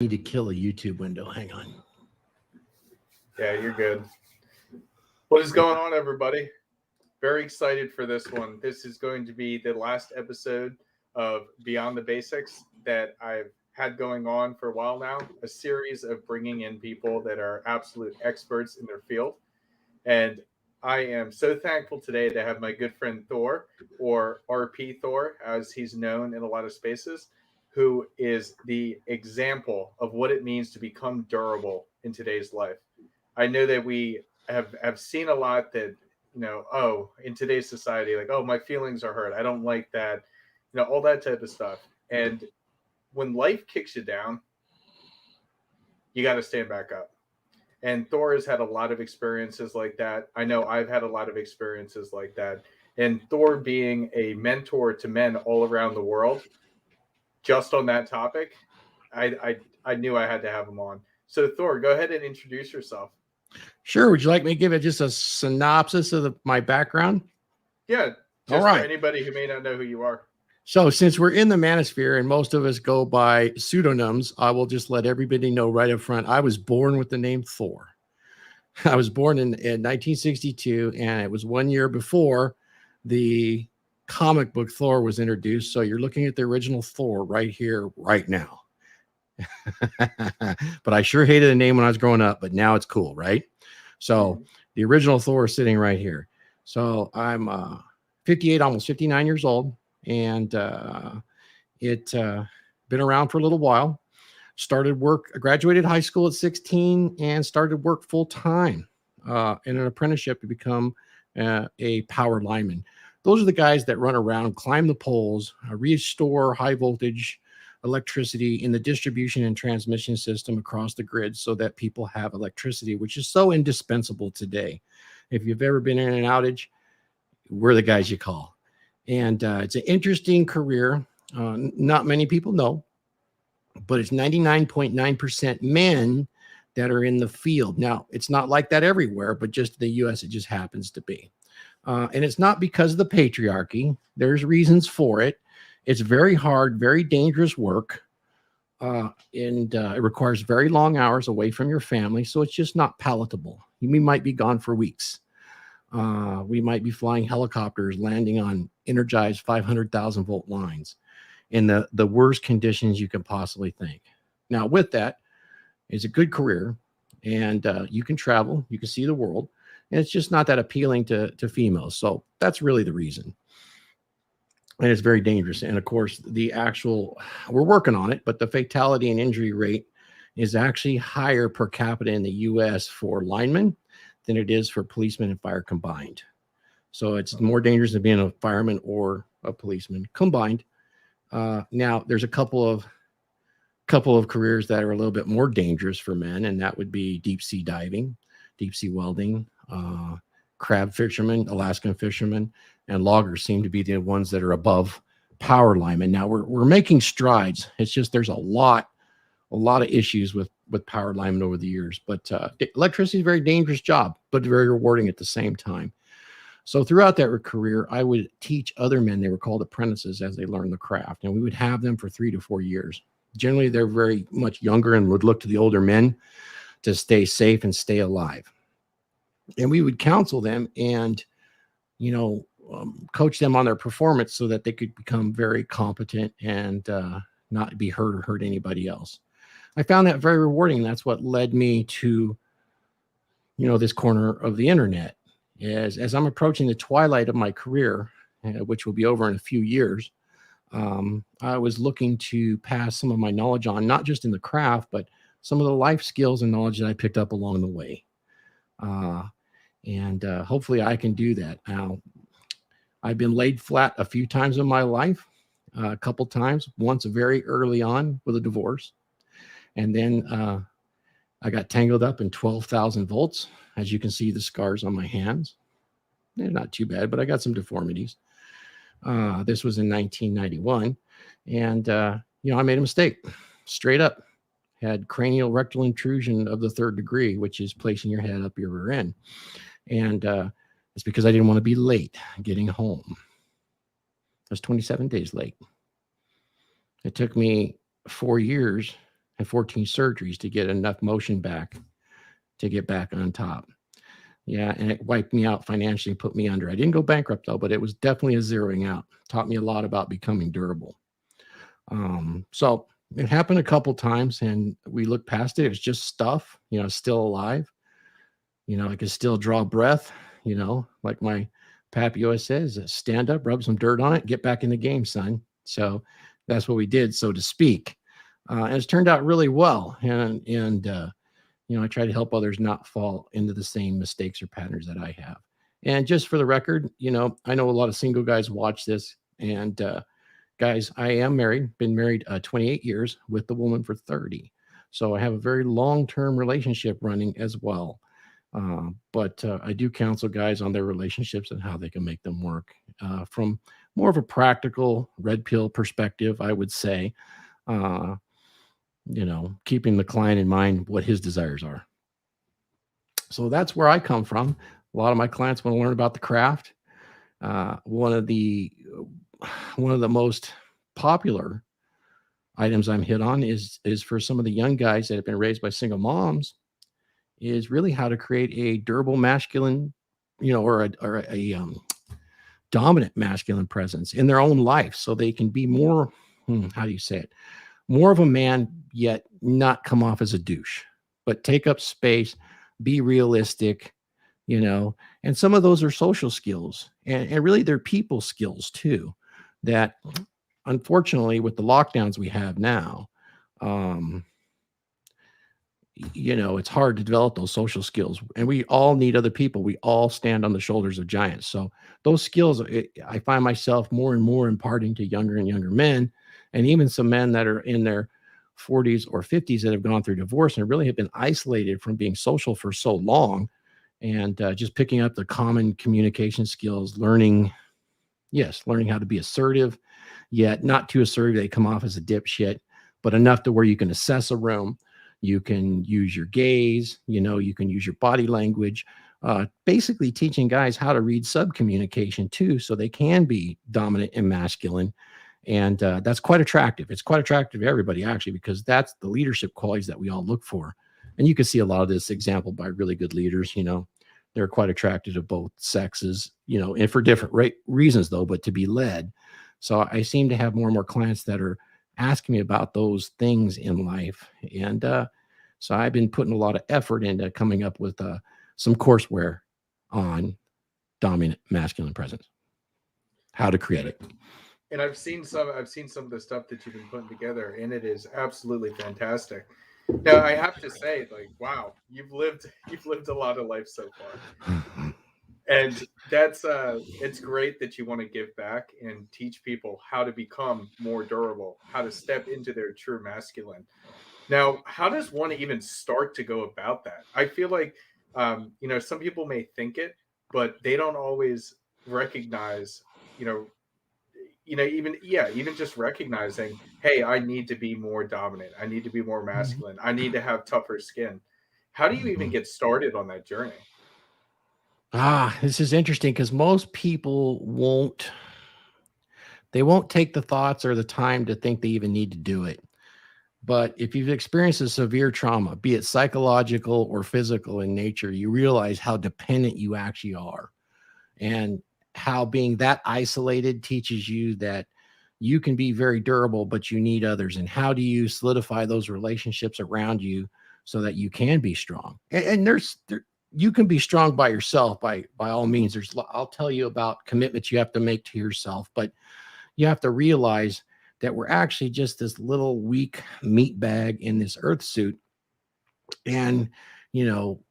Need to kill a YouTube window. Hang on. Yeah, you're good. What is going on, everybody? Very excited for this one. This is going to be the last episode of Beyond the Basics that I've had going on for a while now, a series of bringing in people that are absolute experts in their field. And I am so thankful today to have my good friend Thor, or RP Thor, as he's known in a lot of spaces, who is the example of what it means to become durable in today's life. I know that we have seen a lot that, in today's society, like, oh, my feelings are hurt. I don't like that, all that type of stuff. And when life kicks you down, you got to stand back up. And Thor has had a lot of experiences like that. I know I've had a lot of experiences like that. And Thor being a mentor to men all around the world, just on that topic, I knew I had to have him on. So Thor, go ahead and introduce yourself. Sure. Would you like me to give it just a synopsis of my background? Yeah. Just for anybody who may not know who you are. So since we're in the manosphere and most of us go by pseudonyms, I will just let everybody know right up front. I was born with the name Thor. I was born in 1962, and it was 1 year before the comic book Thor was introduced. So you're looking at the original Thor right here, right now. But I sure hated the name when I was growing up, but now it's cool, right? So the original Thor is sitting right here. So I'm 58, almost 59 years old. And it been around for a little while. Started work, graduated high school at 16 and started work full time in an apprenticeship to become a power lineman. Those are the guys that run around, climb the poles, restore high voltage electricity in the distribution and transmission system across the grid so that people have electricity, which is so indispensable today. If you've ever been in an outage, we're the guys you call. And it's an interesting career. Not many people know, but it's 99.9% men that are in the field. Now, it's not like that everywhere, but just in the U.S., it just happens to be. And it's not because of the patriarchy. There's reasons for it. It's very hard, very dangerous work. And it requires very long hours away from your family. So it's just not palatable. We might be gone for weeks. We might be flying helicopters, landing on energized 500,000 volt lines in the worst conditions you can possibly think. Now, with that, it's a good career, and you can travel, you can see the world, and it's just not that appealing to females. So that's really the reason. And it's very dangerous. And of course, we're working on it, but the fatality and injury rate is actually higher per capita in the US for linemen than it is for policemen and fire combined. So it's more dangerous than being a fireman or a policeman combined. Now there's a couple of careers that are a little bit more dangerous for men, and that would be deep sea diving, deep sea welding, crab fishermen, Alaskan fishermen, and loggers seem to be the ones that are above power linemen. Now we're making strides. It's just there's a lot of issues with power linemen over the years, but electricity is a very dangerous job, but very rewarding at the same time. So throughout that career, I would teach other men. They were called apprentices as they learned the craft, and we would have them for 3 to 4 years. Generally, they're very much younger and would look to the older men to stay safe and stay alive. And we would counsel them and, coach them on their performance so that they could become very competent and not be hurt or hurt anybody else. I found that very rewarding. That's what led me to, this corner of the internet. As I'm approaching the twilight of my career, which will be over in a few years, I was looking to pass some of my knowledge on, not just in the craft, but some of the life skills and knowledge that I picked up along the way. And hopefully I can do that. Now, I've been laid flat a few times in my life, a couple times, once very early on with a divorce. And then I got tangled up in 12,000 volts. As you can see, the scars on my hands. They're not too bad, but I got some deformities. This was in 1991. And, I made a mistake straight up. Had cranial rectal intrusion of the 3rd degree, which is placing your head up your rear end. And it's because I didn't want to be late getting home. I was 27 days late. It took me 4 years and 14 surgeries to get enough motion back to get back on top. Yeah, and it wiped me out financially, put me under. I didn't go bankrupt though, but it was definitely a zeroing out. Taught me a lot about becoming durable. So it happened a couple times, and we looked past it. It was just stuff, still alive. I could still draw breath. Like my pappy always says, stand up, rub some dirt on it, get back in the game, son. So that's what we did, so to speak. And it's turned out really well. And I try to help others not fall into the same mistakes or patterns that I have. And just for the record, I know a lot of single guys watch this. And guys, I am married, been married 28 years with the woman for 30. So I have a very long-term relationship running as well. But I do counsel guys on their relationships and how they can make them work from more of a practical red pill perspective, I would say. Keeping the client in mind what his desires are. So that's where I come from. A lot of my clients want to learn about the craft. One of the most popular items I'm hit on is for some of the young guys that have been raised by single moms, is really how to create a durable masculine, or a dominant masculine presence in their own life, so they can be more, how do you say it? More of a man, yet not come off as a douche, but take up space, be realistic, and some of those are social skills and really they're people skills too, that unfortunately with the lockdowns we have now, it's hard to develop those social skills, and we all need other people. We all stand on the shoulders of giants. So those skills, I find myself more and more imparting to younger and younger men, and even some men that are in their 40s or 50s that have gone through divorce and really have been isolated from being social for so long, and just picking up the common communication skills, learning how to be assertive, yet not too assertive they come off as a dipshit, but enough to where you can assess a room. You can use your gaze, you can use your body language, basically teaching guys how to read sub-communication too, so they can be dominant and masculine. And that's quite attractive. It's quite attractive to everybody, actually, because that's the leadership qualities that we all look for. And you can see a lot of this example by really good leaders. They're quite attracted to both sexes, and for different reasons, though, but to be led. So I seem to have more and more clients that are asking me about those things in life. And so I've been putting a lot of effort into coming up with some courseware on dominant masculine presence, how to create it. And I've seen some of the stuff that you've been putting together, and it is absolutely fantastic. Now I have to say, like, wow, you've lived a lot of life so far. And that's it's great that you want to give back and teach people how to become more durable, how to step into their true masculine. Now, how does one even start to go about that? I feel like some people may think it, but they don't always recognize, even just recognizing, hey, I need to be more dominant. I need to be more masculine. I need to have tougher skin. How do you even get started on that journey? This is interesting because most people won't take the thoughts or the time to think they even need to do it. But if you've experienced a severe trauma, be it psychological or physical in nature, you realize how dependent you actually are, and how being that isolated teaches you that you can be very durable, but you need others. And how do you solidify those relationships around you so that you can be strong? And you can be strong by yourself, by all means. I'll tell you about commitments you have to make to yourself, but you have to realize that we're actually just this little weak meat bag in this earth suit. And,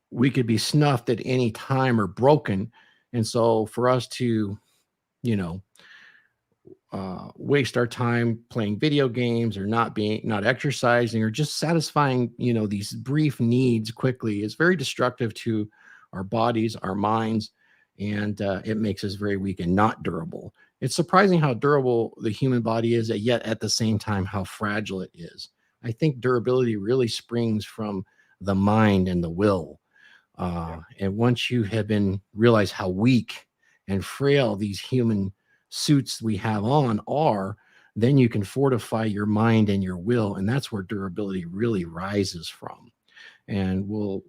we could be snuffed at any time or broken. And so for us to, waste our time playing video games or not exercising or just satisfying, these brief needs quickly is very destructive to our bodies, our minds, and it makes us very weak and not durable. It's surprising how durable the human body is, yet at the same time, how fragile it is. I think durability really springs from the mind and the will. And once you have realize how weak and frail these human suits we have on are, then you can fortify your mind and your will. And that's where durability really rises from, and will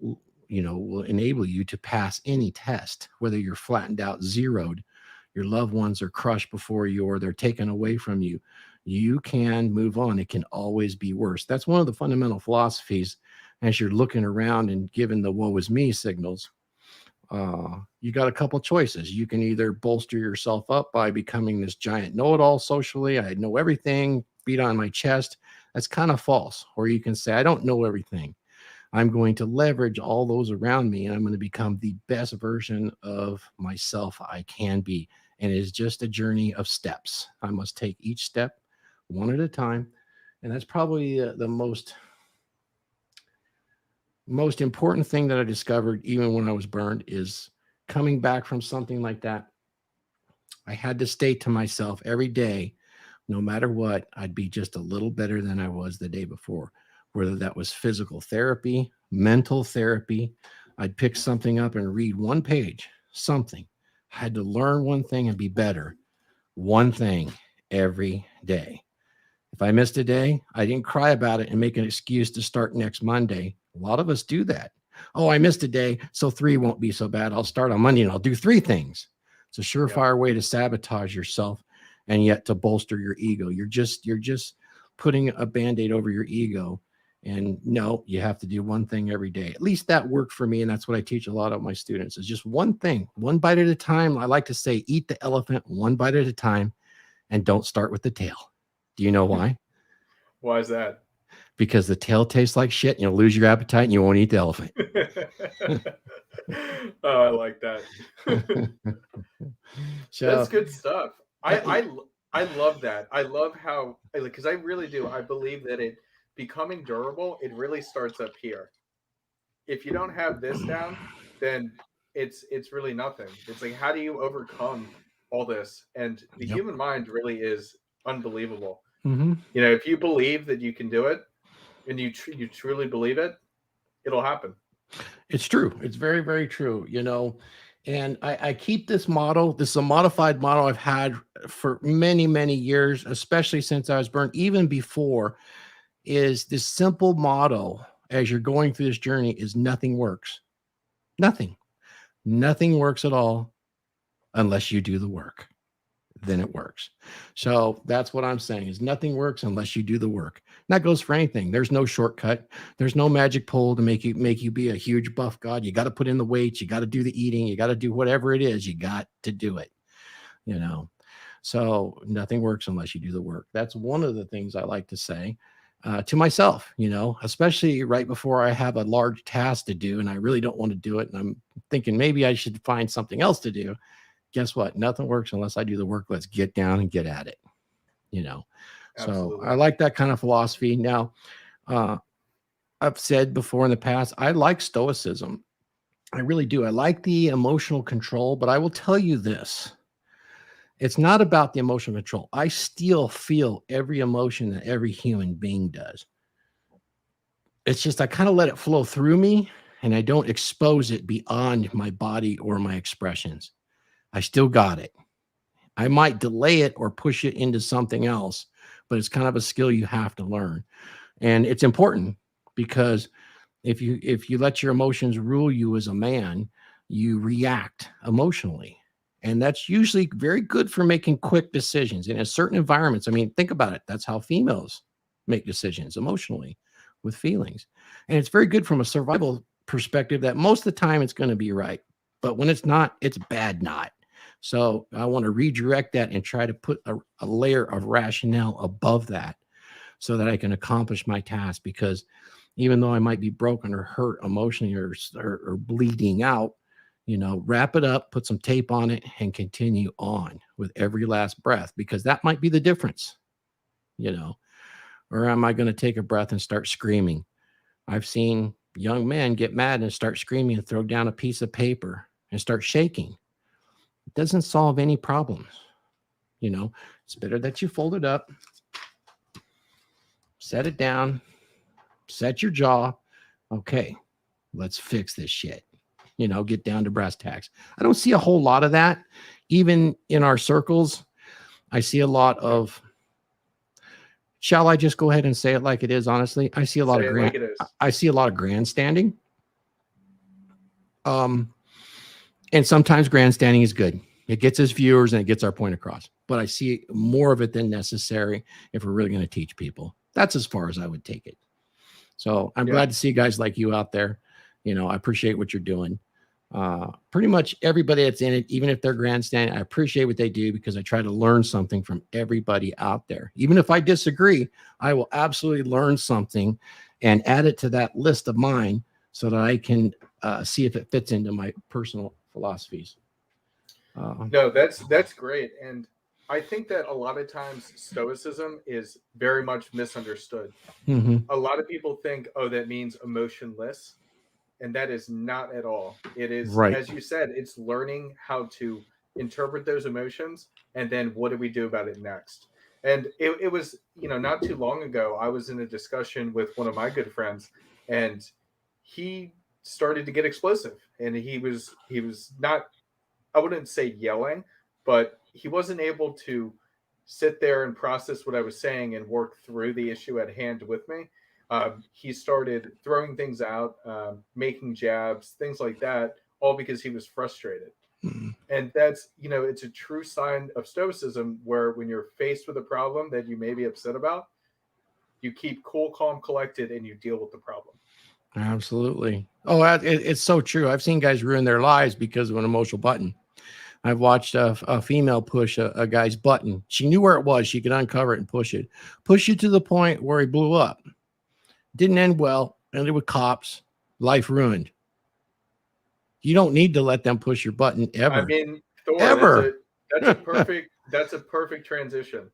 enable you to pass any test, whether you're flattened out, zeroed, your loved ones are crushed before you, or they're taken away from you. You can move on. It can always be worse. That's one of the fundamental philosophies as you're looking around and given the woe is me signals. You got a couple choices. You can either bolster yourself up by becoming this giant know-it-all socially. I know everything, beat on my chest. That's kind of false. Or you can say, I don't know everything. I'm going to leverage all those around me, and I'm going to become the best version of myself I can be. And it is just a journey of steps. I must take each step one at a time. And that's probably the most important thing that I discovered, even when I was burned, is coming back from something like that. I had to state to myself every day, no matter what, I'd be just a little better than I was the day before, whether that was physical therapy, mental therapy. I'd pick something up and read one page, something. I had to learn one thing and be better, one thing every day. If I missed a day, I didn't cry about it and make an excuse to start next Monday. A lot of us do that. Oh, I missed a day, so 3 won't be so bad. I'll start on Monday and I'll do 3 things. It's a surefire way to sabotage yourself and yet to bolster your ego. You're just putting a Band-Aid over your ego. And no, you have to do one thing every day. At least that worked for me. And that's what I teach a lot of my students, is just one thing, one bite at a time. I like to say, eat the elephant one bite at a time and don't start with the tail. Do you know why? Why is that? Because the tail tastes like shit and you'll lose your appetite and you won't eat the elephant. Oh, I like that. So, that's good stuff. I love that. I love how, because I really do. I believe that becoming durable, it really starts up here. If you don't have this down, then it's really nothing. It's like, how do you overcome all this? And the human mind really is unbelievable. Mm-hmm. If you believe that you can do it, and you truly believe it, it'll happen. It's true. It's very, very true. And I keep this model. This is a modified model I've had for many, many years, especially since I was burned, even before, is this simple motto as you're going through this journey is nothing works. Nothing works at all unless you do the work. Then it works. So that's what I'm saying, is nothing works unless you do the work. And that goes for anything. There's no shortcut. There's no magic pole to make you be a huge buff god. You got to put in the weights. You got to do the eating. You got to do whatever it is. You got to do it, So nothing works unless you do the work. That's one of the things I like to say to myself, especially right before I have a large task to do and I really don't want to do it. And I'm thinking maybe I should find something else to do. Guess what? Nothing works unless I do the work. Let's get down and get at it, So I like that kind of philosophy. Now, I've said before in the past, I like stoicism. I really do. I like the emotional control, but I will tell you this. It's not about the emotional control. I still feel every emotion that every human being does. It's just I kind of let it flow through me and I don't expose it beyond my body or my expressions. I still got it. I might delay it or push it into something else, but it's kind of a skill you have to learn. And it's important because if you let your emotions rule you as a man, you react emotionally. And that's usually very good for making quick decisions. And in certain environments, I mean, think about it. That's how females make decisions emotionally with feelings. And it's very good from a survival perspective that most of the time it's going to be right. But when it's not, it's bad not. So I want to redirect that and try to put a layer of rationale above that so that I can accomplish my task. Because even though I might be broken or hurt emotionally or bleeding out, wrap it up, put some tape on it, and continue on with every last breath, because that might be the difference, or am I going to take a breath and start screaming? I've seen young men get mad and start screaming and throw down a piece of paper and start shaking. It doesn't solve any problems. It's better that you fold it up, set it down, set your jaw. Okay, let's fix this shit. Get down to brass tacks. I don't see a whole lot of that. Even in our circles, I see a lot of Shall I just go ahead and say it like it is? Honestly, I see a lot Say of it like it is. I see a lot of grandstanding. And sometimes grandstanding is good. It gets us viewers and it gets our point across. But I see more of it than necessary if we're really going to teach people. That's as far as I would take it. So I'm glad to see guys like you out there. You know, I appreciate what you're doing. Pretty much everybody that's in it, even if they're grandstanding, I appreciate what they do because I try to learn something from everybody out there. Even if I disagree, I will absolutely learn something and add it to that list of mine so that I can see if it fits into my personal philosophies. No, that's great. And I think that a lot of times stoicism is very much misunderstood. A lot of people think, oh, that means emotionless. And that is not at all. It is, Right. as you said, it's learning how to interpret those emotions and then what do we do about it next. And it was, not too long ago, I was in a discussion with one of my good friends, and he started to get explosive. And he was not, I wouldn't say yelling, but he wasn't able to sit there and process what I was saying and work through the issue at hand with me. He started throwing things out, making jabs, things like that, all because he was frustrated. And that's, it's a true sign of stoicism where when you're faced with a problem that you may be upset about, you keep cool, calm, collected, and you deal with the problem. Absolutely. Oh, it's so true. I've seen guys ruin their lives because of an emotional button. I've watched a female push a guy's button. She knew where it was. She could uncover it and push it to the point where he blew up. Didn't end well. Ended with cops. Life ruined. You don't need to let them push your button ever. I mean, Thor, ever. That's a perfect transition,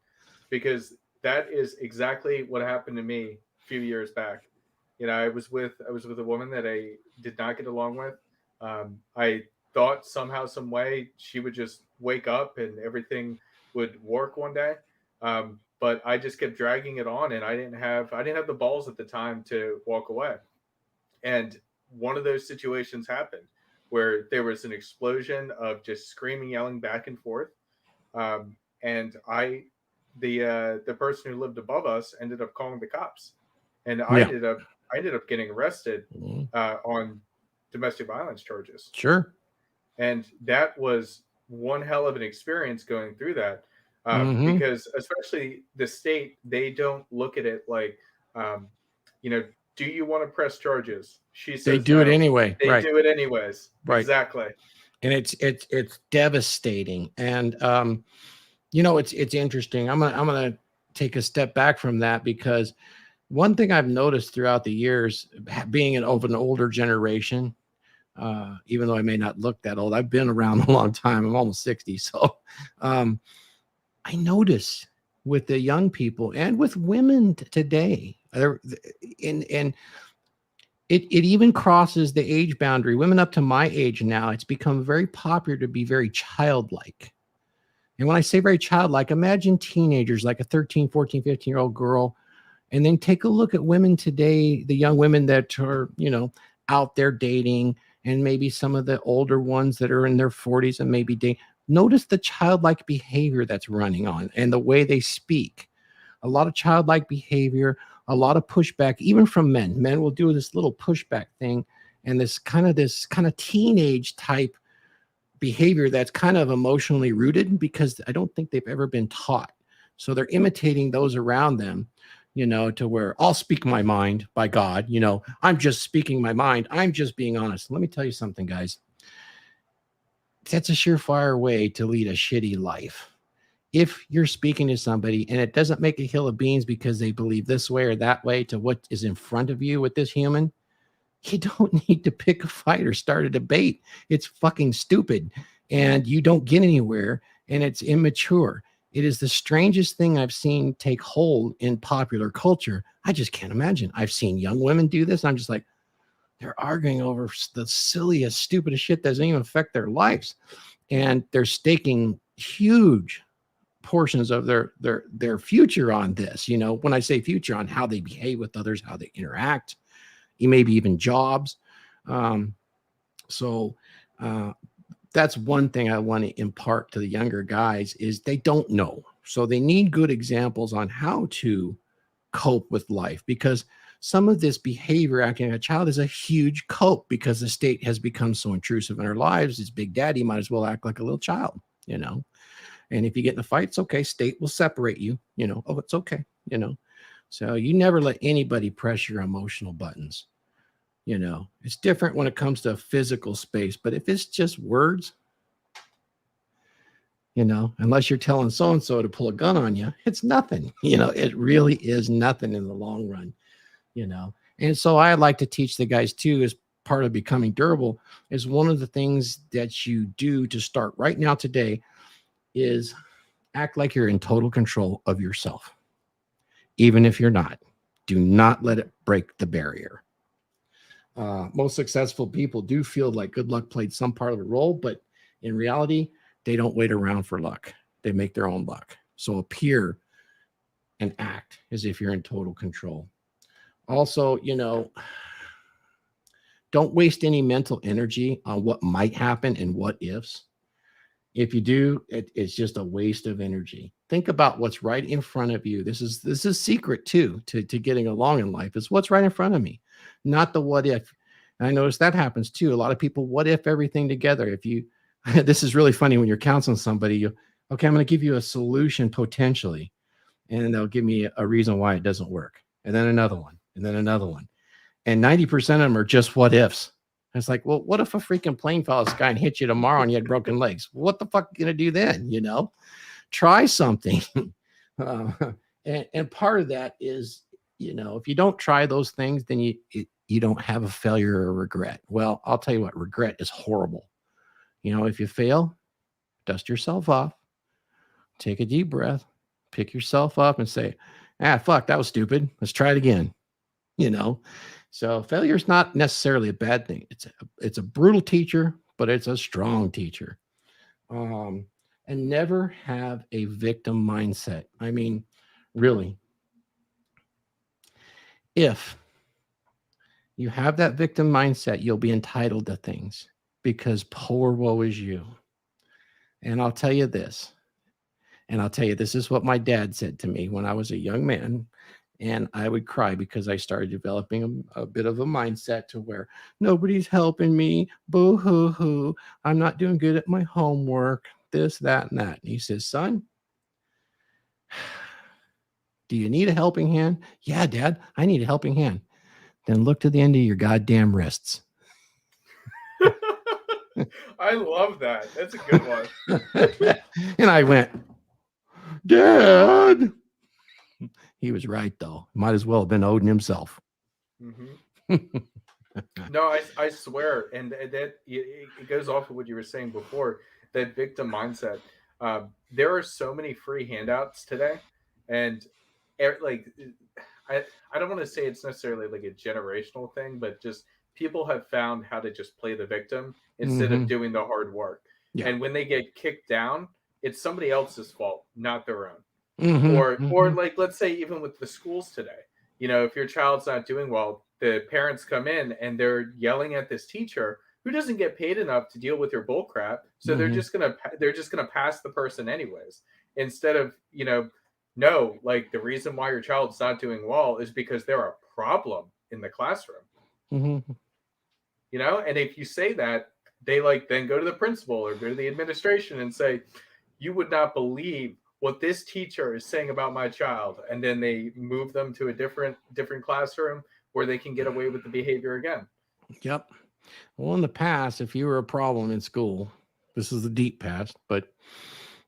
because that is exactly what happened to me a few years back. I was with a woman that I did not get along with. I thought somehow, some way, she would just wake up and everything would work one day. But I just kept dragging it on, and I didn't have the balls at the time to walk away. And one of those situations happened where there was an explosion of just screaming, yelling back and forth. And the person who lived above us ended up calling the cops, and I ended up getting arrested on domestic violence charges. Sure. And that was one hell of an experience going through that, because especially the state, they don't look at it like, do you want to press charges? She says they do it anyway. They do it anyways. Right. Exactly. And it's devastating. And it's interesting. I'm gonna take a step back from that, because one thing I've noticed throughout the years, being of an older generation, even though I may not look that old, I've been around a long time. I'm almost 60. So I notice with the young people and with women today, and it even crosses the age boundary. Women up to my age now, it's become very popular to be very childlike. And when I say very childlike, imagine teenagers like a 13, 14, 15-year-old girl. And then take a look at women today, the young women that are, out there dating, and maybe some of the older ones that are in their 40s and maybe dating. Notice the childlike behavior that's running on and the way they speak. A lot of childlike behavior, a lot of pushback, even from men. Men will do this little pushback thing, and this kind of teenage type behavior that's kind of emotionally rooted, because I don't think they've ever been taught. So they're imitating those around them, to where I'll speak my mind, by God, I'm just speaking my mind. I'm just being honest. Let me tell you something, guys. That's a surefire way to lead a shitty life. If you're speaking to somebody and it doesn't make a hill of beans because they believe this way or that way to what is in front of you with this human, you don't need to pick a fight or start a debate. It's fucking stupid, and you don't get anywhere, and it's immature. It is the strangest thing I've seen take hold in popular culture. I just can't imagine. I've seen young women do this. And I'm just like, they're arguing over the silliest, stupidest shit that doesn't even affect their lives. And they're staking huge portions of their future on this. When I say future, on how they behave with others, how they interact, maybe even jobs. So that's one thing I want to impart to the younger guys, is they don't know. So they need good examples on how to cope with life, because some of this behavior acting like a child is a huge cope because the state has become so intrusive in our lives. It's big daddy, might as well act like a little child, you know. And if you get in a fight, it's okay. State will separate you, you know. Oh, it's okay, you know. So you never let anybody press your emotional buttons. You know, it's different when it comes to physical space, but if it's just words, you know, unless you're telling so and so to pull a gun on you, it's nothing. You know, it really is nothing in the long run, you know. And so I like to teach the guys too, as part of becoming durable, is one of the things that you do to start right now today is act like you're in total control of yourself. Even if you're not, do not let it break the barrier. Most successful people do feel like good luck played some part of the role, but in reality, they don't wait around for luck. They make their own luck. So appear and act as if you're in total control. Also, you know, don't waste any mental energy on what might happen and what ifs. If you do, it's just a waste of energy. Think about what's right in front of you. This is secret too to getting along in life. Is what's right in front of me, not the what if. And I notice that happens too. A lot of people what if everything together. If you, this is really funny when you're counseling somebody. You, okay, I'm going to give you a solution potentially, and they'll give me a reason why it doesn't work, and then another one, and then another one, and 90% of them are just what ifs. It's like, well, what if a freaking plane fell out of the sky and hit you tomorrow and you had broken legs? What the fuck are you going to do then? You know, try something. And part of that is, you know, if you don't try those things, then you don't have a failure or regret. Well, I'll tell you what, regret is horrible. You know, if you fail, dust yourself off, take a deep breath, pick yourself up and say, fuck, that was stupid. Let's try it again. You know, so failure is not necessarily a bad thing. It's a brutal teacher, but it's a strong teacher. And never have a victim mindset. I mean, really, if you have that victim mindset, you'll be entitled to things because poor woe is you. And I'll tell you this, this is what my dad said to me when I was a young man. And I would cry because I started developing a bit of a mindset to where nobody's helping me. Boo hoo hoo. I'm not doing good at my homework. This, that, and that. And he says, son, do you need a helping hand? Yeah, Dad, I need a helping hand. Then look to the end of your goddamn wrists. I love that. That's a good one. And I went, Dad. He was right, though. Might as well have been Odin himself. Mm-hmm. No, I swear. And that it goes off of what you were saying before, that victim mindset. There are so many free handouts today. And like, I don't want to say it's necessarily like a generational thing, but just people have found how to just play the victim instead of doing the hard work. Yeah. And when they get kicked down, it's somebody else's fault, not their own. Or like, let's say even with the schools today, you know, if your child's not doing well, the parents come in and they're yelling at this teacher who doesn't get paid enough to deal with your bull crap. So they're just gonna pass the person anyways, instead of, you know, no, like the reason why your child's not doing well is because they're a problem in the classroom. You know, and if you say that, they like then go to the principal or go to the administration and say, you would not believe what this teacher is saying about my child, and then they move them to a different classroom where they can get away with the behavior again. Yep. Well, in the past, if you were a problem in school, this is the deep past, but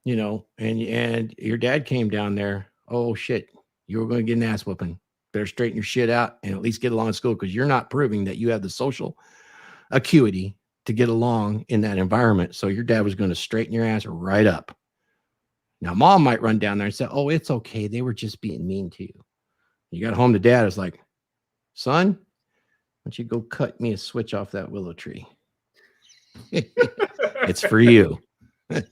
you know, and your dad came down there, oh shit, you were going to get an ass whooping. Better straighten your shit out and at least get along in school, because you're not proving that you have the social acuity to get along in that environment. So your dad was going to straighten your ass right up. Now, mom might run down there and say, oh, it's okay. They were just being mean to you. You got home to dad. It's like, son, why don't you go cut me a switch off that willow tree? It's for you. Now,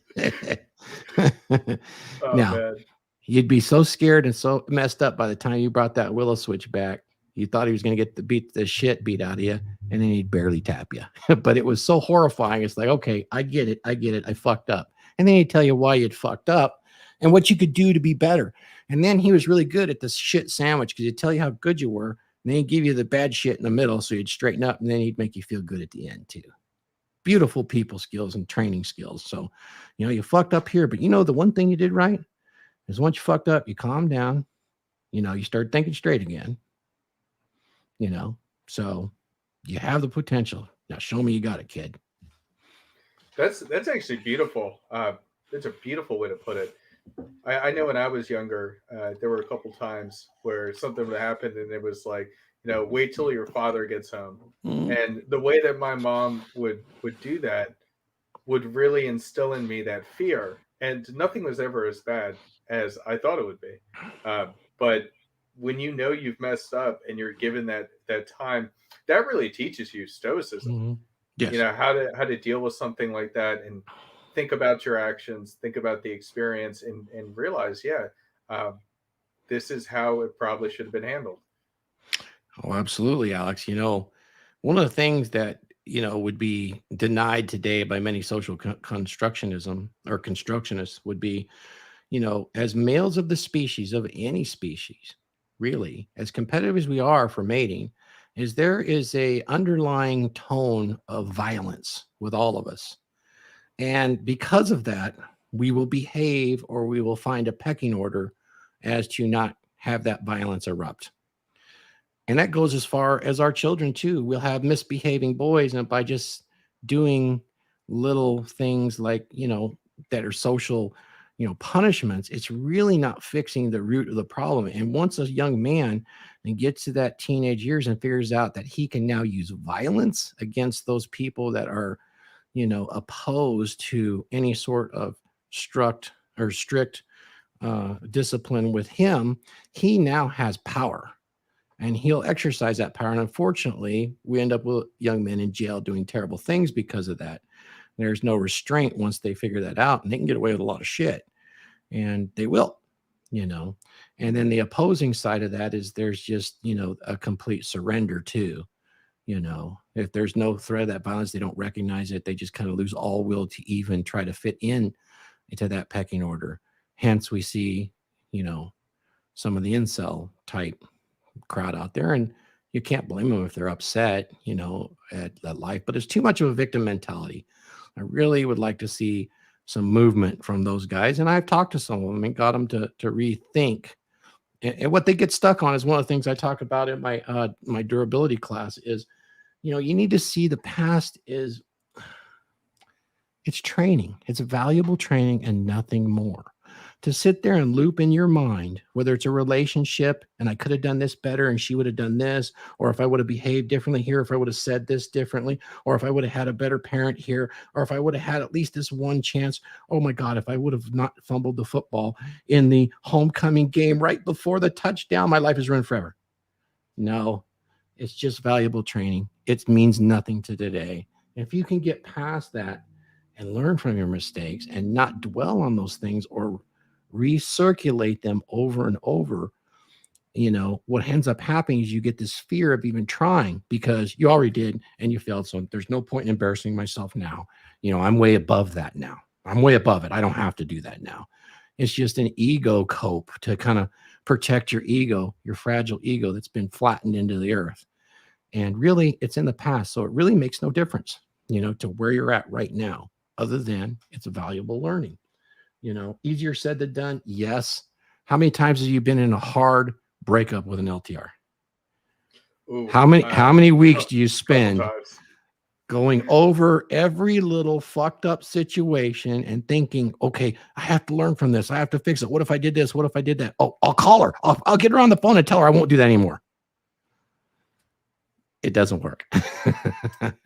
man, you'd be so scared and so messed up by the time you brought that willow switch back. You thought he was going to get the shit beat out of you, and then he'd barely tap you. But it was so horrifying. It's like, okay, I get it. I fucked up. And then he'd tell you why you'd fucked up and what you could do to be better. And then he was really good at this shit sandwich because he'd tell you how good you were. And then he'd give you the bad shit in the middle. So you'd straighten up and then he'd make you feel good at the end too. Beautiful people skills and training skills. So, you fucked up here, but the one thing you did right is once you fucked up, you calm down, you start thinking straight again, so you have the potential. Now show me you got it, kid. That's actually beautiful. That's a beautiful way to put it. I know when I was younger, there were a couple times where something would happen, and it was like, wait till your father gets home. And the way that my mom would do that would really instill in me that fear. And nothing was ever as bad as I thought it would be. But when you've messed up and you're given that time, that really teaches you stoicism. Yes. How to deal with something like that and think about your actions, think about the experience, and realize, this is how it probably should have been handled. Oh, absolutely, Alex. One of the things that, would be denied today by many social constructionism or constructionists would be, as males of the species, of any species, really, as competitive as we are for mating, is there is a underlying tone of violence with all of us. And because of that, we will behave or we will find a pecking order as to not have that violence erupt. And that goes as far as our children too. We'll have misbehaving boys, and by just doing little things like, that are social, punishments, it's really not fixing the root of the problem. And once a young man gets to that teenage years and figures out that he can now use violence against those people that are, opposed to any sort of strict discipline with him, he now has power. And he'll exercise that power. And unfortunately, we end up with young men in jail doing terrible things because of that. There's no restraint once they figure that out, and they can get away with a lot of shit. And they will, And then the opposing side of that is there's just, a complete surrender too. If there's no threat of that violence, they don't recognize it. They just kind of lose all will to even try to fit in into that pecking order. Hence, we see, some of the incel type crowd out there, and you can't blame them if they're upset, at life, but it's too much of a victim mentality. I really would like to see some movement from those guys. And I've talked to some of them and got them to rethink. And what they get stuck on is one of the things I talk about in my durability class is, you need to see the past is it's training. It's valuable training and nothing more. To sit there and loop in your mind, whether it's a relationship and I could have done this better and she would have done this, or if I would have behaved differently here, if I would have said this differently, or if I would have had a better parent here, or if I would have had at least this one chance. Oh my God, if I would have not fumbled the football in the homecoming game right before the touchdown, my life is ruined forever. No, it's just valuable training. It means nothing to today. If you can get past that and learn from your mistakes and not dwell on those things or recirculate them over and over, what ends up happening is you get this fear of even trying because you already did and you failed. So there's no point in embarrassing myself now. I'm way above that now. I'm way above it. I don't have to do that now. It's just an ego cope to kind of protect your ego, your fragile ego that's been flattened into the earth. And really, it's in the past. So it really makes no difference, to where you're at right now, other than it's a valuable learning. Easier said than done. Yes. How many times have you been in a hard breakup with an LTR? Ooh, how many weeks do you spend times going over every little fucked up situation and thinking, okay, I have to learn from this. I have to fix it. What if I did this? What if I did that? Oh, I'll call her. I'll get her on the phone and tell her I won't do that anymore. It doesn't work.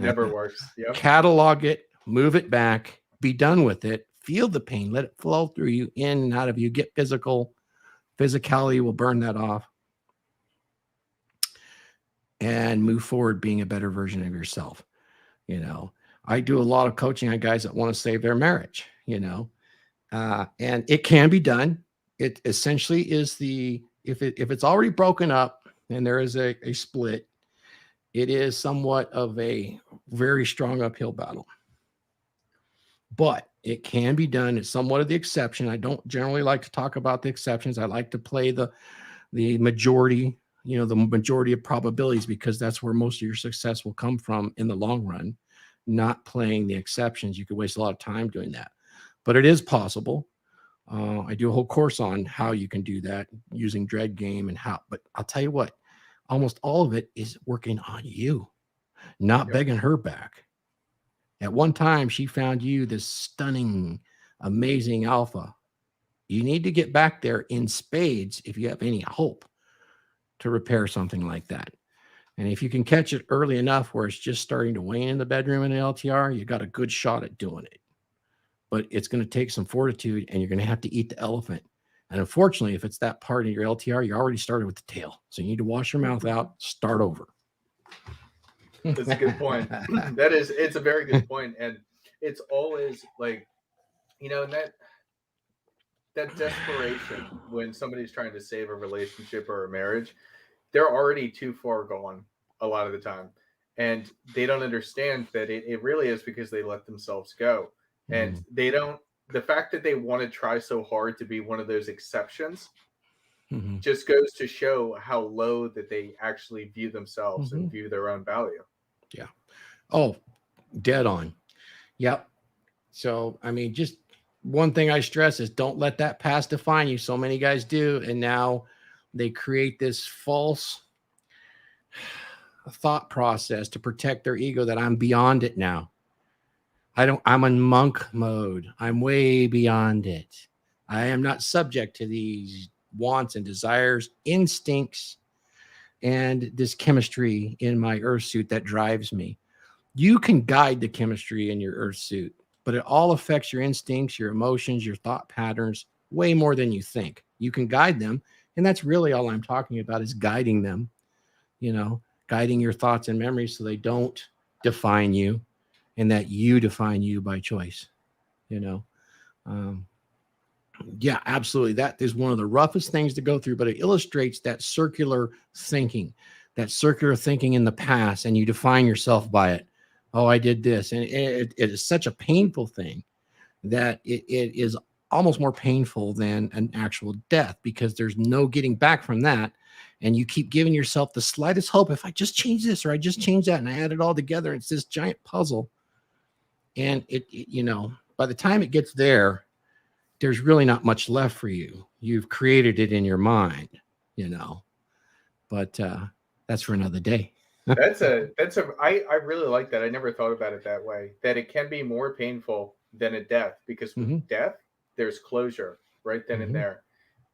Never works. Yep. Catalog it, move it back, be done with it. Feel the pain, let it flow through you, in and out of you. Get physical. Physicality will burn that off. And move forward being a better version of yourself. I do a lot of coaching on guys that want to save their marriage, and it can be done. It essentially is if it's already broken up and there is a split, it is somewhat of a very strong uphill battle. But It can be done. It's somewhat of the exception. I don't generally like to talk about the exceptions. I like to play the majority, the majority of probabilities, because that's where most of your success will come from in the long run, not playing the exceptions. You could waste a lot of time doing that, but it is possible. I do a whole course on how you can do that using dread game and how, but I'll tell you what, almost all of it is working on you, not begging her back. At one time, she found you this stunning, amazing alpha. You need to get back there in spades if you have any hope to repair something like that. And if you can catch it early enough where it's just starting to wane in the bedroom in the LTR, you got a good shot at doing it. But it's going to take some fortitude, and you're going to have to eat the elephant. And unfortunately, if it's that part of your LTR, you already started with the tail. So you need to wash your mouth out, start over. That's a good point. It's a very good point. And it's always like, and that desperation when somebody's trying to save a relationship or a marriage, they're already too far gone a lot of the time. And they don't understand that it really is because they let themselves go. And they don't, the fact that they want to try so hard to be one of those exceptions just goes to show how low that they actually view themselves and view their own value. Yeah. Oh, dead on. Yep. So, I mean, just one thing I stress is don't let that past define you. So many guys do. And now they create this false thought process to protect their ego that I'm beyond it now. I'm in monk mode. I'm way beyond it. I am not subject to these wants and desires, instincts, and this chemistry in my earth suit that drives me. You can guide the chemistry in your earth suit, but it all affects your instincts, your emotions, your thought patterns way more than you think. You can guide them. And that's really all I'm talking about, is guiding them, guiding your thoughts and memories so they don't define you, and that you define you by choice. Yeah, absolutely. That is one of the roughest things to go through, but it illustrates that circular thinking in the past, and you define yourself by it. Oh, I did this. And it is such a painful thing that it is almost more painful than an actual death, because there's no getting back from that. And you keep giving yourself the slightest hope. If I just change this, or I just change that, and I add it all together, it's this giant puzzle. And by the time it gets there, there's really not much left for you. You've created it in your mind, but that's for another day. I really like that. I never thought about it that way, that it can be more painful than a death, because with death, there's closure right then and there.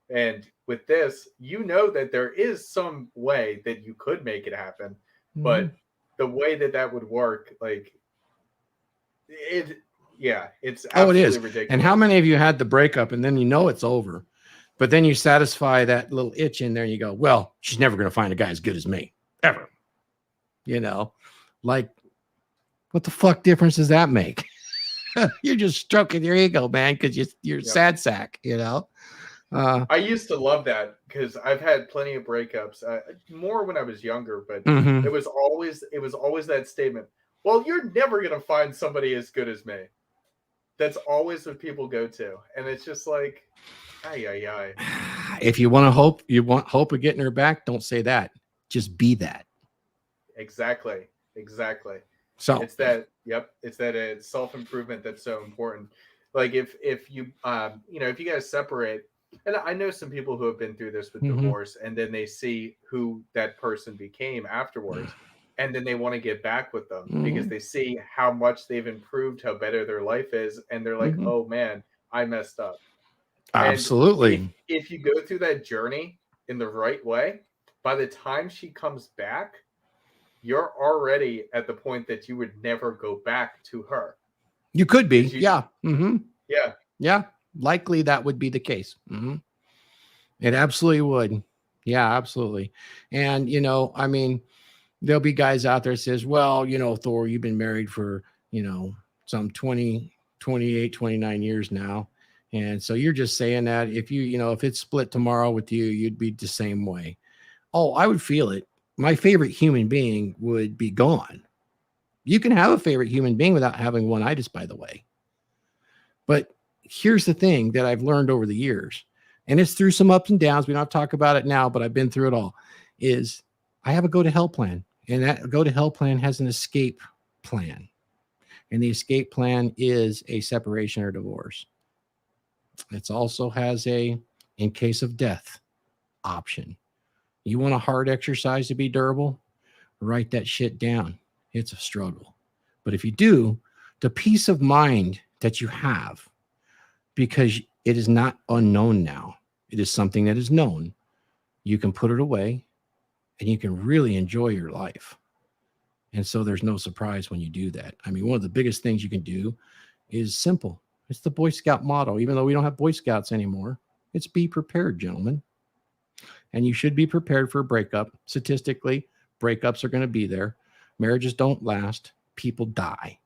And with this, that there is some way that you could make it happen, but the way that would work, like it's absolutely ridiculous. And how many of you had the breakup and then it's over, but then you satisfy that little itch in there and you go, well, she's never going to find a guy as good as me ever. Like, what the fuck difference does that make? You're just stroking your ego, man, because you're sad sack, I used to love that, because I've had plenty of breakups, more when I was younger, but it was always that statement, well, you're never going to find somebody as good as me. That's always what people go to. And it's just like, ay. If you want hope of getting her back, don't say that. Just be that. Exactly. So it's that, it's that self-improvement that's so important. Like if you, if you guys separate, and I know some people who have been through this with divorce, and then they see who that person became afterwards, and then they want to get back with them because they see how much they've improved, how better their life is, and they're like, oh man, I messed up. Absolutely. If you go through that journey in the right way, by the time she comes back, you're already at the point that you would never go back to her. You could be. Yeah. Yeah. Likely that would be the case. It absolutely would. Yeah, absolutely. And, I mean, there'll be guys out there that says, well, Thor, you've been married for, some 20, 28, 29 years now. And so you're just saying that if if it's split tomorrow with you, you'd be the same way. Oh, I would feel it. My favorite human being would be gone. You can have a favorite human being without having one itis, by the way. But here's the thing that I've learned over the years, and it's through some ups and downs. We don't have to talk about it now, but I've been through it all. Is I have a go to hell plan, and that go to hell plan has an escape plan. And the escape plan is a separation or divorce. It also has a in case of death option. You want a hard exercise to be durable? Write that shit down. It's a struggle. But if you do, the peace of mind that you have, because it is not unknown now, it is something that is known, you can put it away and you can really enjoy your life. And so there's no surprise when you do that. I mean, one of the biggest things you can do is simple. It's the Boy Scout motto. Even though we don't have Boy Scouts anymore, it's be prepared, gentlemen. And you should be prepared for a breakup. Statistically, breakups are going to be there. Marriages don't last. People die.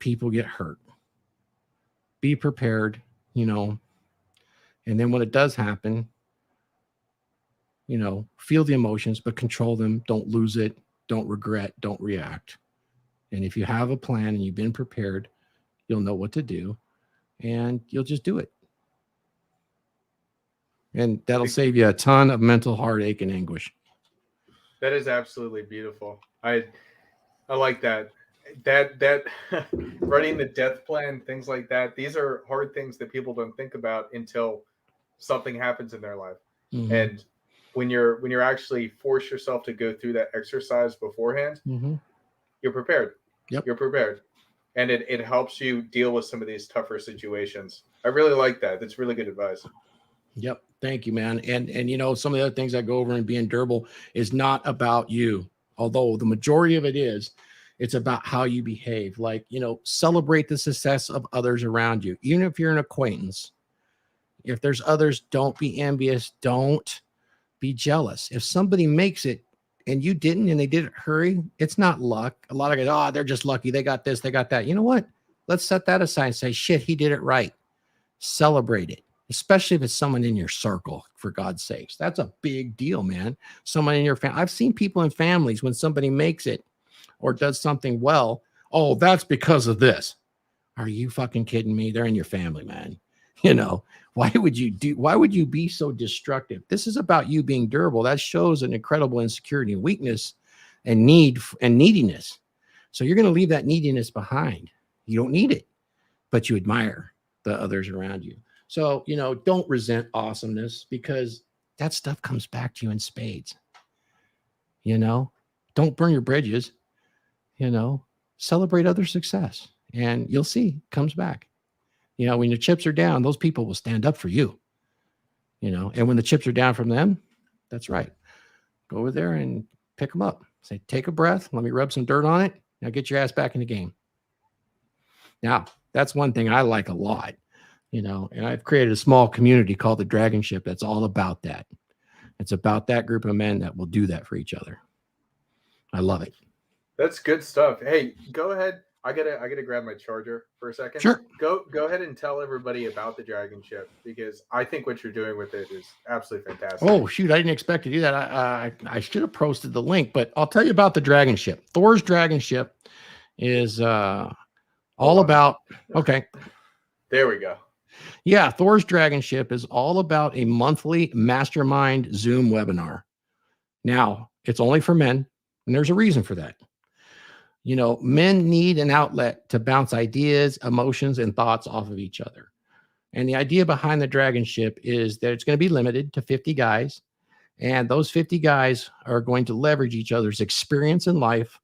People get hurt. Be prepared, And then when it does happen, feel the emotions, but control them. Don't lose it. Don't regret. Don't react. And if you have a plan and you've been prepared, you'll know what to do and you'll just do it. And that'll save you a ton of mental heartache and anguish. That is absolutely beautiful. I like that. That writing the death plan, things like that. These are hard things that people don't think about until something happens in their life. Mm-hmm. And when you're actually force yourself to go through that exercise beforehand, mm-hmm. you're prepared. Yep. You're prepared. And it helps you deal with some of these tougher situations. I really like that. That's really good advice. Yep. Thank you, man. And some of the other things I go over in being durable is not about you, although the majority of it is. It's about how you behave. Like, celebrate the success of others around you. Even if you're an acquaintance, if there's others, don't be envious. Don't be jealous. If somebody makes it and you didn't, and they did it hurry, it's not luck. A lot of guys, they're just lucky. They got this, they got that. You know what? Let's set that aside and say, shit, he did it right. Celebrate it. Especially if it's someone in your circle, for God's sakes. That's a big deal, man. Someone in your family. I've seen people in families when somebody makes it or does something well. Oh, that's because of this. Are you fucking kidding me? They're in your family, man. Why would you be so destructive? This is about you being durable. That shows an incredible insecurity and weakness and need and neediness. So you're going to leave that neediness behind. You don't need it, but you admire the others around you. So, don't resent awesomeness because that stuff comes back to you in spades. Don't burn your bridges, celebrate other success and you'll see it comes back. When your chips are down, those people will stand up for you, and when the chips are down from them, that's right. Go over there and pick them up. Say, take a breath. Let me rub some dirt on it. Now get your ass back in the game. Now, that's one thing I like a lot. And I've created a small community called the Dragon Ship. That's all about that. It's about that group of men that will do that for each other. I love it. That's good stuff. Hey, go ahead. I gotta grab my charger for a second. Sure. Go ahead and tell everybody about the Dragon Ship because I think what you're doing with it is absolutely fantastic. Oh shoot! I didn't expect to do that. I should have posted the link, but I'll tell you about the Dragon Ship. Thor's Dragon Ship is all about. Okay. There we go. Yeah, Thor's Dragon Ship is all about a monthly mastermind Zoom webinar. Now, it's only for men, and there's a reason for that. Men need an outlet to bounce ideas, emotions, and thoughts off of each other. And the idea behind the Dragon Ship is that it's going to be limited to 50 guys, and those 50 guys are going to leverage each other's experience in life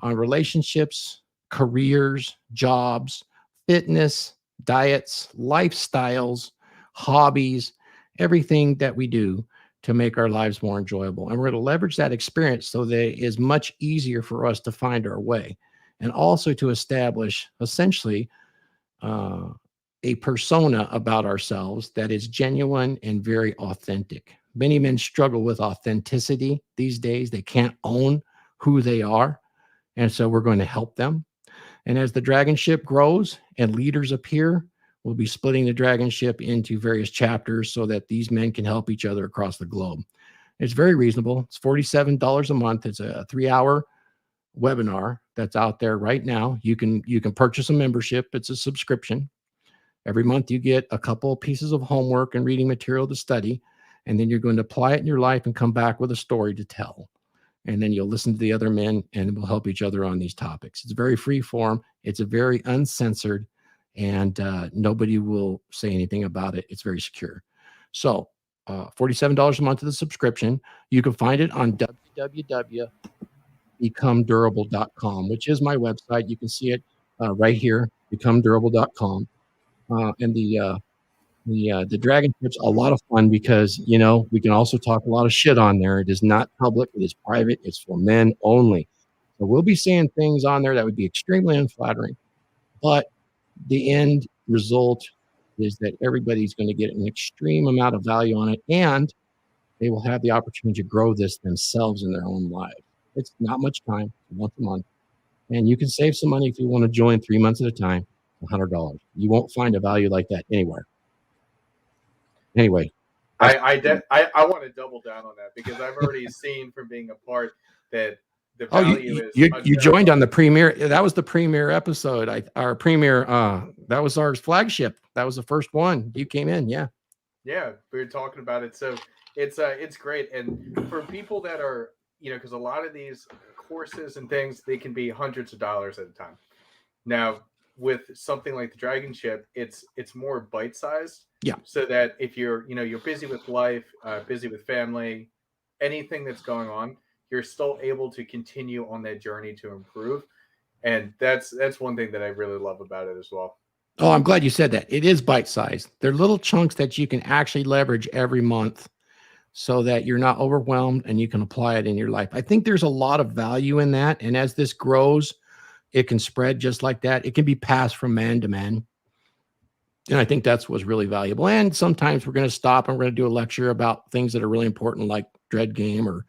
on relationships, careers, jobs, fitness, diets, lifestyles, hobbies, everything that we do to make our lives more enjoyable. And we're going to leverage that experience so that it is much easier for us to find our way and also to establish essentially a persona about ourselves that is genuine and very authentic. Many men struggle with authenticity these days. They can't own who they are. And so we're going to help them. And as the Dragon Ship grows and leaders appear, we'll be splitting the Dragon Ship into various chapters so that these men can help each other across the globe. It's very reasonable. It's $47 a month. It's a 3-hour webinar that's out there right now. You can purchase a membership. It's a subscription. Every month you get a couple of pieces of homework and reading material to study, and then you're going to apply it in your life and come back with a story to tell. And then you'll listen to the other men and we'll help each other on these topics. It's very free form. It's a very uncensored, and nobody will say anything about it. It's very secure. So $47 a month to the subscription. You can find it on www.becomedurable.com, which is my website. You can see it right here, becomedurable.com. And the dragon trip's a lot of fun because, you know, we can also talk a lot of shit on there. It is not public. It is private. It's for men only. So we'll be saying things on there that would be extremely unflattering. But the end result is that everybody's going to get an extreme amount of value on it, and they will have the opportunity to grow this themselves in their own lives. It's not much time, once a month. And you can save some money if you want to join 3 months at a time, $100. You won't find a value like that anywhere. Anyway, I want to double down on that because I've already seen from being a part that the value is. You joined on the premiere. That was the premiere episode. Our premiere. That was our flagship. That was the first one. You came in, yeah. Yeah, we were talking about it. So it's great, and for people that are, you know, because a lot of these courses and things, they can be hundreds of dollars at a time. Now, with something like the Dragon Ship, it's more bite sized. Yeah. So that if you're busy with life, busy with family, anything that's going on, you're still able to continue on that journey to improve. And that's one thing that I really love about it as well. Oh, I'm glad you said that. It is bite sized. They're little chunks that you can actually leverage every month so that you're not overwhelmed and you can apply it in your life. I think there's a lot of value in that. And as this grows, it can spread just like that. It can be passed from man to man. And I think that's what's really valuable. And sometimes we're going to stop and we're going to do a lecture about things that are really important, like dread game or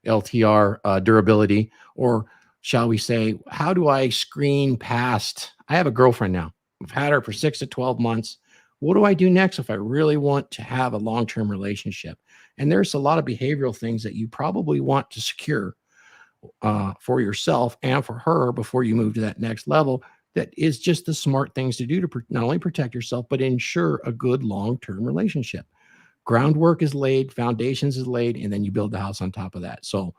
LTR durability, or shall we say, how do I screen past? I have a girlfriend now. I've had her for 6 to 12 months. What do I do next if I really want to have a long-term relationship? And there's a lot of behavioral things that you probably want to secure for yourself and for her before you move to that next level. That is just the smart things to do to not only protect yourself, but ensure a good long-term relationship. Groundwork is laid, foundations is laid, and then you build the house on top of that. So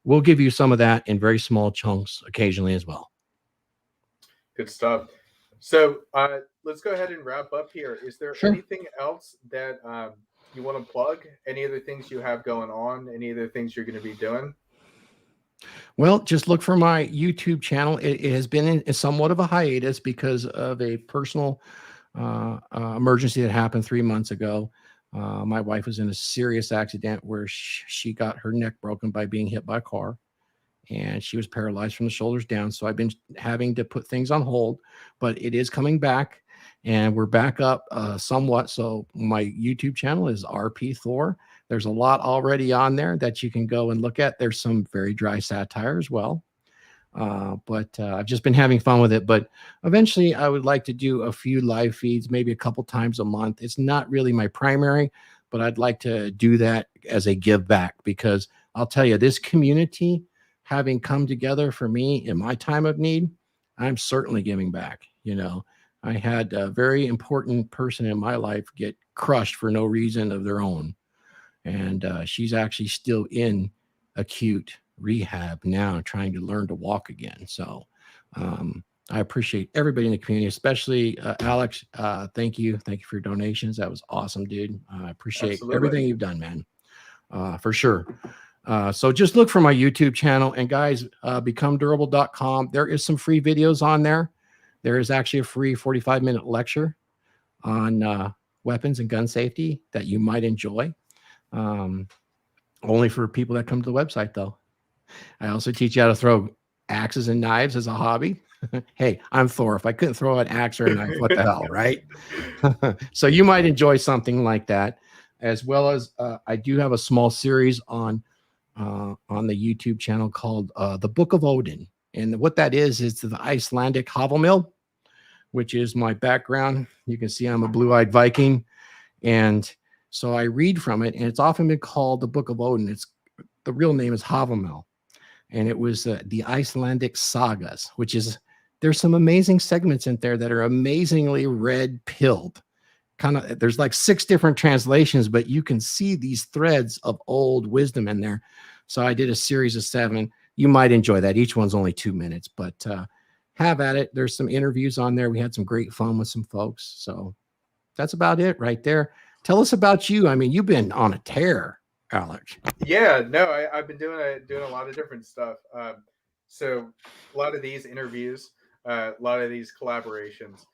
we'll give you some of that in very small chunks occasionally as well. Good stuff. So let's go ahead and wrap up here. Is there anything else that you want to plug? Any other things you have going on? Any other things you're going to be doing? Well, just look for my YouTube channel. It has been in somewhat of a hiatus because of a personal emergency that happened 3 months ago. My wife was in a serious accident where she got her neck broken by being hit by a car, and she was paralyzed from the shoulders down. So I've been having to put things on hold, but it is coming back, and we're back up somewhat. So my YouTube channel is RP Thor. There's a lot already on there that you can go and look at. There's some very dry satire as well. But I've just been having fun with it. But eventually I would like to do a few live feeds, maybe a couple times a month. It's not really my primary, but I'd like to do that as a give back, because I'll tell you, this community having come together for me in my time of need, I'm certainly giving back. You know, I had a very important person in my life get crushed for no reason of their own. And she's actually still in acute rehab now, trying to learn to walk again. So I appreciate everybody in the community, especially Alex. Thank you. Thank you for your donations. That was awesome, dude. I appreciate everything you've done, man, for sure. So just look for my YouTube channel, and guys, becomedurable.com. There is some free videos on there. There is actually a free 45-minute lecture on weapons and gun safety that you might enjoy. Only for people that come to the website, though. I also teach you how to throw axes and knives as a hobby. Hey, I'm Thor. If I couldn't throw an axe or a knife, what the hell, right? So you might enjoy something like that, as well as I do have a small series on the YouTube channel called The Book of Odin. And what that is the Icelandic Havelmill, which is my background. You can see I'm a blue-eyed Viking. And so I read from it, and it's often been called the Book of Odin. The real name is Havelmill, and it was the Icelandic sagas, which is there's some amazing segments in there that are amazingly red pilled. Kind of, there's like 6 different translations, but you can see these threads of old wisdom in there. So I did a series of 7. You might enjoy that. Each one's only 2 minutes, but have at it. There's some interviews on there. We had some great fun with some folks. So that's about it right there. Tell us about you. I mean, you've been on a tear, Alex. Yeah, no, I've been doing a lot of different stuff. So a lot of these interviews, a lot of these collaborations.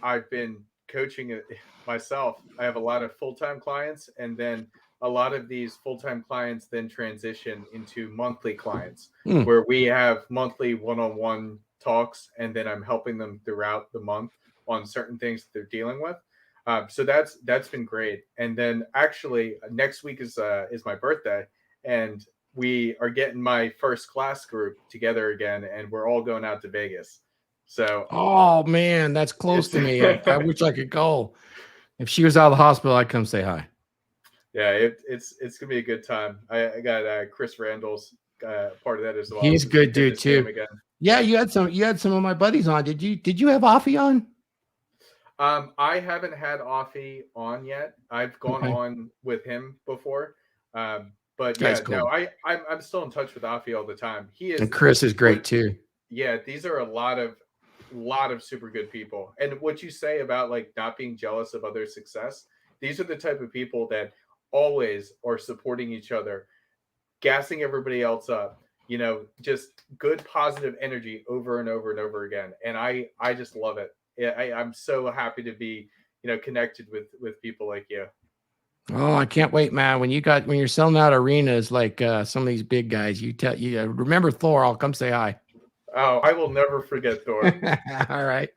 I've been coaching it myself. I have a lot of full-time clients, and then a lot of these full-time clients then transition into monthly clients, where we have monthly one-on-one talks, and then I'm helping them throughout the month on certain things that they're dealing with. So that's been great. And then actually next week is my birthday, and we are getting my first class group together again, and we're all going out to Vegas. So oh man, that's close to me. I wish I could go. If she was out of the hospital, I'd come say hi. Yeah, it's gonna be a good time. I got Chris Randall's part of that as well. He's good dude too. Again. Yeah, you had some of my buddies on. Did you have Offie on? I haven't had Offie on yet. I've gone on with him before. But yeah, cool. No, I'm still in touch with Offie all the time. He is, and Chris is great too. Yeah, these are a lot of super good people. And what you say about like not being jealous of other success, these are the type of people that always are supporting each other, gassing everybody else up, just good positive energy over and over and over again. And I just love it. I'm so happy to be, connected with people like you. Oh, I can't wait, man. When you're selling out arenas like some of these big guys, you remember Thor, I'll come say hi. Oh, I will never forget Thor. All right.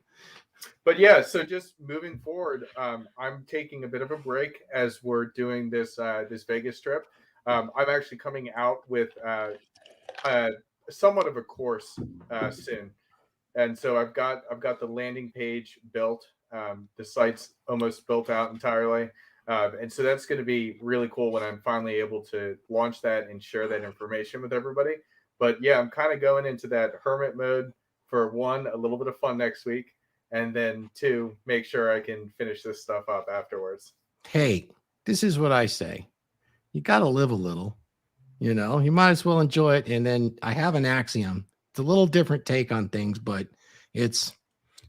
But yeah, so just moving forward, I'm taking a bit of a break as we're doing this Vegas trip. I'm actually coming out with somewhat of a course soon. And so I've got the landing page built. The site's almost built out entirely. And so that's going to be really cool when I'm finally able to launch that and share that information with everybody. But yeah, I'm kind of going into that hermit mode for 1, a little bit of fun next week. And then 2, make sure I can finish this stuff up afterwards. Hey, this is what I say. You got to live a little, you might as well enjoy it. And then I have an axiom. It's a little different take on things, but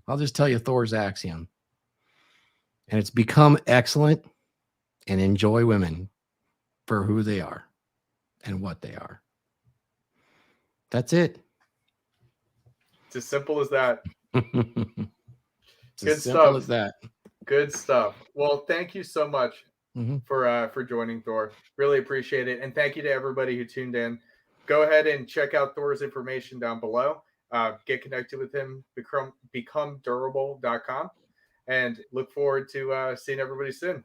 I'll just tell you Thor's axiom. And it's become excellent and enjoy women for who they are and what they are. That's it. It's as simple as that. It's as simple as that. Good stuff. Well, thank you so much for joining, Thor. Really appreciate it. And thank you to everybody who tuned in. Go ahead and check out Thor's information down below. Get connected with him, becomedurable.com, and look forward to seeing everybody soon.